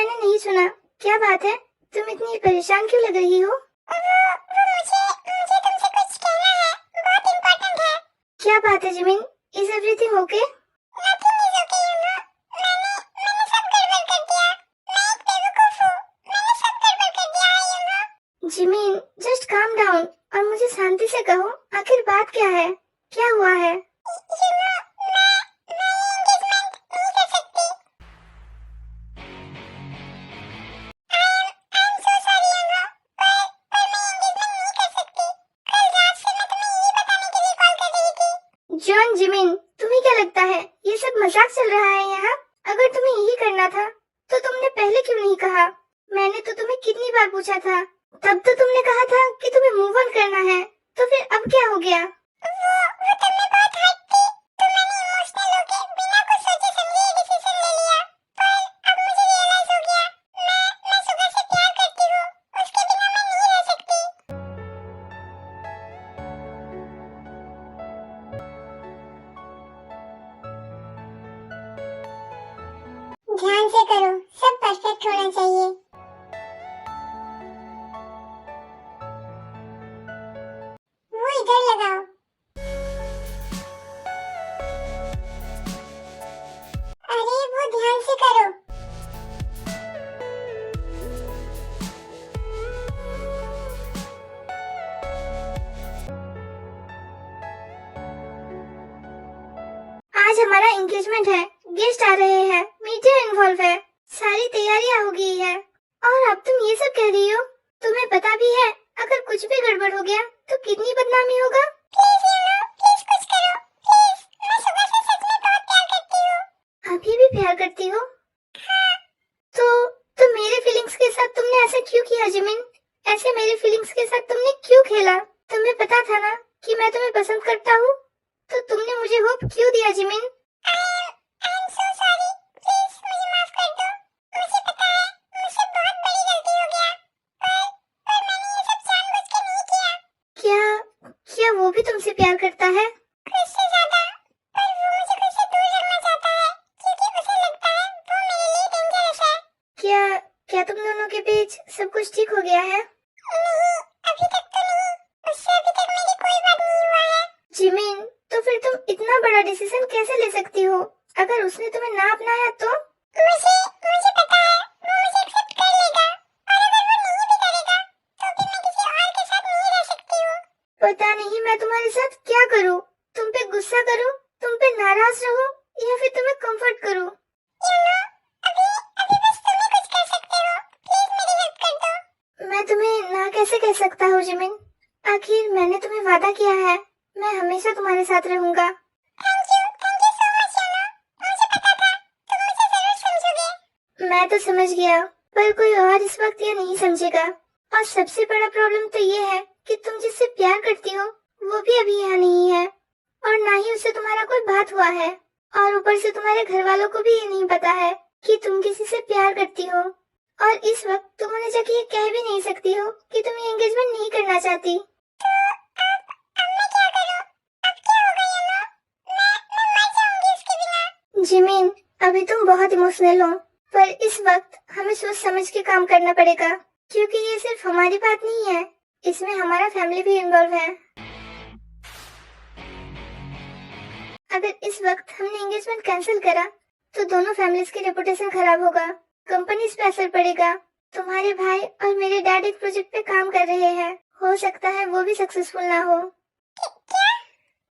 मैंने नहीं सुना। क्या बात है, तुम इतनी परेशान क्यों लग रही हो? मुझे तुमसे कुछ कहना है, बहुत इम्पोर्टेंट है। क्या बात है Jimin? Is everything okay? Nothing is okay, you know. मैंने सब गड़बड़ कर दिया। मैं एक बेवकूफ हूँ। मैंने सब गड़बड़ कर दिया है, you know. Jimin, just calm down और मुझे शांति से कहो, आखिर बात क्या है? क्या हुआ है? You know, मैं ये engagement नहीं कर सकती। I'm so sorry, you know. पर मैं engagement नहीं कर सकती। कल रात से मैं तुम्हें यही बताने के लिए कॉल कर रही थी। जॉन, जिमिन, तुम्हें क्या लगता है ये सब मजाक चल रहा है यहाँ? अगर तुम्हें यही करना था तो तुमने पहले क्यों नहीं कहा? मैंने तो तुम्हें कितनी बार पूछा था, तब तो तुमने कहा था कि तुम्हें मूव ऑन करना है, तो फिर अब क्या हो गया? वो तब मैं बहुत हर्ट थी, तो मैंने इमोशनल होके बिना कुछ सोचे समझे ये डिसीजन ले लिया। पर अब मुझे रियलाइज हो गया, मैं सुबह से प्यार करती हूँ, उसके बिना मैं नहीं रह सकती। ध्यान से करो, सब परफेक्ट होना चाहिए। वो इधर लगाओ। अरे वो ध्यान से करो। आज हमारा एंगेजमेंट है, गेस्ट आ रहे हैं, मीडिया इन्वॉल्व है, सारी तैयारियां हो गई है और अब तुम ये सब कह रही हो? तुम्हें पता भी है अगर कुछ भी गड़बड़ हो गया तो कितनी बदनामी होगा? प्लीज यू नो, प्लीज कुछ करो, प्लीज। मैं सुबह से सच में बहुत प्यार करती हूँ। अभी भी प्यार करती हो? हाँ। तो मेरे फीलिंग्स के साथ तुमने ऐसा क्यों किया जिमिन? ऐसे मेरे फीलिंग्स के साथ तुमने क्यों खेला? तुम्हें पता था ना कि मैं तुम्हें पसंद करता हूँ, तो तुमने मुझे होप क्यों दिया Jimin? I'm so sorry, please मुझे माफ कर दो। मुझे पता है मुझसे बहुत बड़ी गलती हो गया, पर मैंने ये सब जानबूझ के नहीं किया। क्या वो भी तुमसे प्यार करता है? खुद से ज्यादा। पर वो मुझे खुद से दूर रखना चाहता है, क्योंकि उसे लगता है वो मेरे लिए डेंजरस है। क्या तुम दोनों के बीच सब कुछ ठीक हो गया है? नहीं, अभी तक तो नहीं। उससे अभी तक मेरी कोई बात नहीं हुआ है। जिमिन, तो फिर तुम इतना बड़ा डिसीजन कैसे ले सकती हो? अगर उसने तुम्हें ना अपनाया तो? मुझे पता है वो मुझे एक्सेप्ट कर लेगा, और अगर वो नहीं भी करेगा तो भी मैं किसी और के साथ नहीं रह सकती हूँ। पता नहीं मैं तुम्हारे साथ क्या करूँ? तुम पे गुस्सा करूँ, तुम पे नाराज रहूँ या फिर तुम्हें कंफर्ट करूँ? You know, अभी बस तुम ही कुछ कर सकते हो। प्लीज मेरी हेल्प कर दो। मैं तुम्हें ना कैसे कह सकता हूँ जिमिन? आखिर मैंने तुम्हें वादा किया है, मैं हमेशा तुम्हारे साथ रहूंगा। Thank you so much you know। मुझे पता था तुम मुझे जरूर समझोगे। मैं तो समझ गया, पर कोई और इस वक्त ये नहीं समझेगा। और सबसे बड़ा प्रॉब्लम तो ये है कि तुम जिससे प्यार करती हो वो भी अभी यहाँ नहीं है, और ना ही उससे तुम्हारा कोई बात हुआ है, और ऊपर से तुम्हारे घर वालों को भी ये नहीं पता है कि तुम किसी से प्यार करती हो। और इस वक्त तुम उन्हें जाके ये कह भी नहीं सकती हो कि तुम ये एंगेजमेंट नहीं करना चाहती। अब मैं क्या करूँ? अब क्या होगा you know? मैं मर जाऊंगी उसके बिना। जिमिन, अभी तुम बहुत इमोशनल हो, पर इस वक्त हमें सोच समझ के काम करना पड़ेगा, क्योंकि ये सिर्फ हमारी बात नहीं है, इसमें हमारा फैमिली भी इन्वॉल्व है। अगर इस वक्त हमने एंगेजमेंट कैंसिल करा तो दोनों फैमिलीज की रेपुटेशन खराब होगा, कंपनीज पे असर पड़ेगा। तुम्हारे भाई और मेरे डैड एक प्रोजेक्ट पे काम कर रहे हैं, हो सकता है वो भी सक्सेसफुल ना हो। क्या?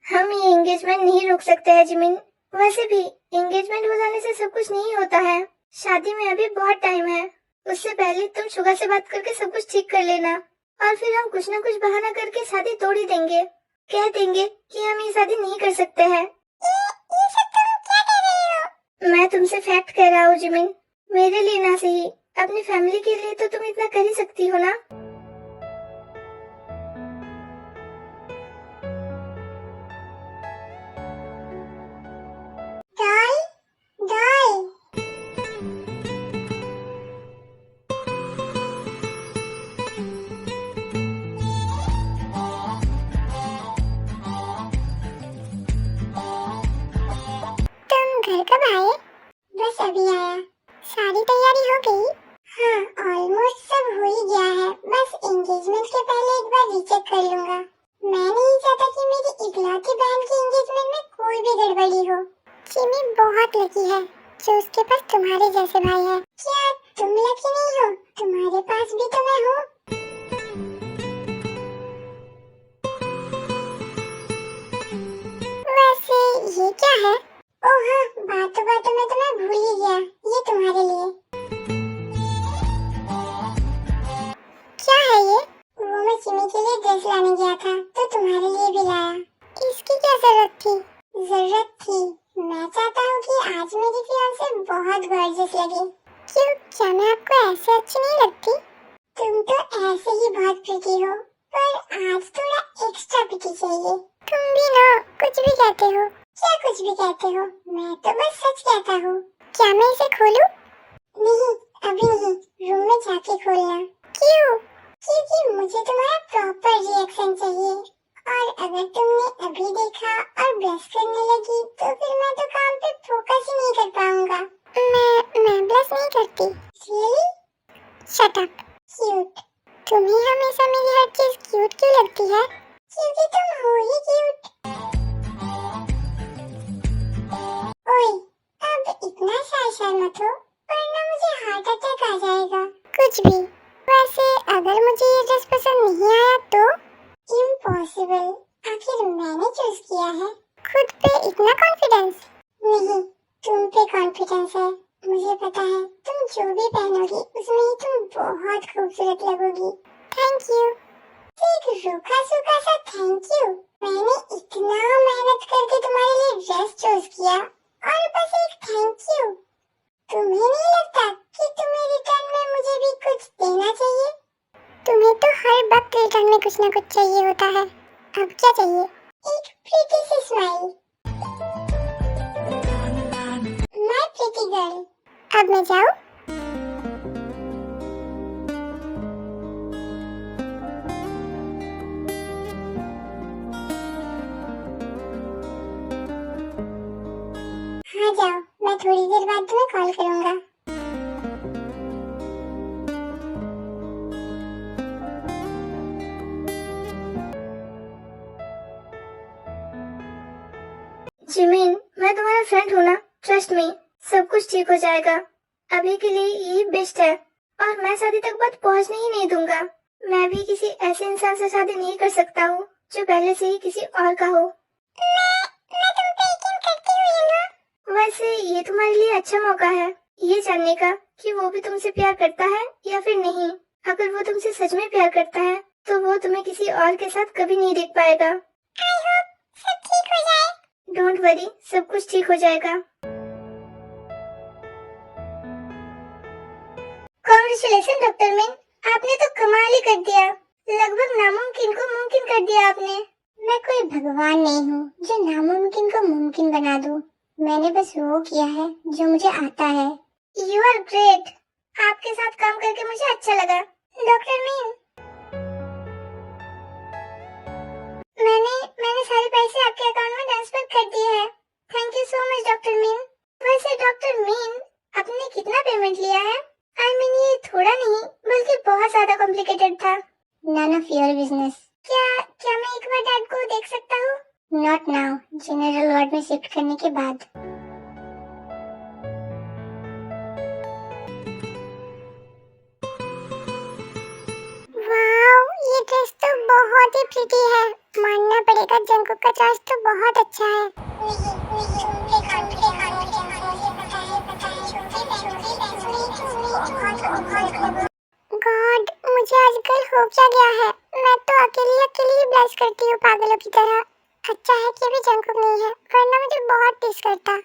हम ये एंगेजमेंट नहीं रोक सकते हैं जिमिन। वैसे भी एंगेजमेंट हो जाने से सब कुछ नहीं होता है, शादी में अभी बहुत टाइम है। उससे पहले तुम शुगा से बात करके सब कुछ ठीक कर लेना, और फिर हम कुछ न कुछ बहाना करके शादी तोड़ ही देंगे। कह देंगे कि हम ये शादी नहीं कर सकते हैं। ये सब तुम क्या कह रही हो? मैं तुमसे फैक्ट कह रहा हूँ जिमिन। मेरे लिए ना सही, अपनी फैमिली के लिए तो तुम इतना कर ही सकती हो ना। डॉल। तुम घर कब आए? बस अभी आया। सारी तैयारी हो गई? तुम्हारे पास भी तो मैं हूँ। वैसे ये क्या है? ओह हाँ, बातों बातों में तो मैं भूल ही गया, ये तुम्हारे लिए। क्या है ये? वो मैं सिमी के लिए ड्रेस लाने गया था तो तुम्हारे लिए भी लाया। इसकी क्या जरूरत थी? जरूरत थी, मैं चाहता हूँ कि आज मेरी फियांसे बहुत गॉर्जियस लगे। क्यों, क्या मैं आपको ऐसे अच्छी नहीं लगती? तुम तो ऐसे ही बहुत प्रिटी हो, पर आज थोड़ा एक्स्ट्रा प्रिटी चाहिए। तुम भी ना कुछ भी कहते हो। क्या कुछ भी कहते हो? मैं तो बस सच कहता हूँ। क्या मैं इसे खोलूं? नहीं, अभी नहीं, रूम में जाके खोलना। क्यों? क्योंकि मुझे तुम्हारा प्रॉपर रिएक्शन चाहिए, और अगर तुमने अभी देखा और ब्लश करने लगी तो फिर मैं तो काम पे फोकस ही नहीं कर पाऊंगा। मैं ब्लश नहीं करती। Really? Shut up. क्यूट। तुम्हें हमेशा मेरी हर चीज क्यूट क्यों लगती है? क्योंकि तुम हो ही क्यूट। ओए, अब इतना शाय मत हो, वरना मुझे हार्ट अटैक आ जाएगा। कुछ भी। वैसे अगर मुझे ये ड्रेस पसंद नहीं आया तो? इम्पॉसिबल, आखिर मैंने चूज किया है। खुद पे इतना कॉन्फिडेंस? नहीं, तुम पे कॉन्फिडेंस है। मुझे पता है तुम जो भी पहनोगी उसमें ही तुम बहुत खूबसूरत लगोगी। Thank you. एक रूखा सूखा सा थैंक यू? मैंने इतना मेहनत करके तुम्हारे लिए ड्रेस चूज किया और बस एक थैंक यू? तुम्हें नहीं लगता कि तुम्हें रिटर्न में मुझे भी कुछ देना चाहिए? तुम्हें तो हर वक्त रिटर्न में कुछ ना कुछ चाहिए होता है। अब क्या चाहिए? एक प्रीटी सी स्माइल। My pretty girl. अब मैं जाऊं? हाँ जाओ, मैं थोड़ी देर बाद तुम्हें कॉल करूंगा। जिमिन, मैं तुम्हारा फ्रेंड हूँ ना, ट्रस्ट मी, सब कुछ ठीक हो जाएगा। अभी के लिए यही बेस्ट है, और मैं शादी तक बात पहुँचने ही नहीं दूंगा। मैं भी किसी ऐसे इंसान से शादी नहीं कर सकता हूँ जो पहले से ही किसी और का हो। मैं तुम पे यकीन करती हूँ यंगा। वैसे ये तुम्हारे लिए अच्छा मौका है ये जानने का कि वो भी तुमसे प्यार करता है या फिर नहीं। अगर वो तुमसे सच में प्यार करता है तो वो तुम्हें किसी और के साथ कभी नहीं देख पाएगा। आई होप सब ठीक हो जाए। डोंट वरी, सब कुछ ठीक हो जाएगा। कांग्रेचुलेशन डॉक्टर मिन, आपने तो कमाल ही कर दिया। लगभग नामुमकिन को मुमकिन कर दिया आपने। मैं कोई भगवान नहीं हूँ जो नामुमकिन को मुमकिन बना दूँ। मैंने बस वो किया है जो मुझे आता है। You are great. आपके साथ काम करके मुझे अच्छा लगा। डॉक्टर मिन, मैंने सारे पैसे आपके अकाउंट में ट्रांसफर कर दिए हैं। Thank you so much doctor mean. वैसे डॉक्टर मीन, आपने कितना पेमेंट लिया है? आई मीन ये थोड़ा नहीं बल्कि बहुत ज्यादा कॉम्प्लिकेटेड था। None of your business. क्या मैं एक बार डैड को देख सकता हूँ? नॉट नाउ, जनरल वार्ड में शिफ्ट करने के बाद। वाओ, ये ड्रेस तो बहुत ही प्रिटी है। मानना पड़ेगा जंकुक का चॉइस तो बहुत अच्छा है। गॉड, मुझे आजकल हो क्या गया है। मैं तो अकेली ही ब्लश करती हूँ पागलों की तरह। अच्छा है कि अभी जंकुक नहीं है, वरना मुझे बहुत टीस करता।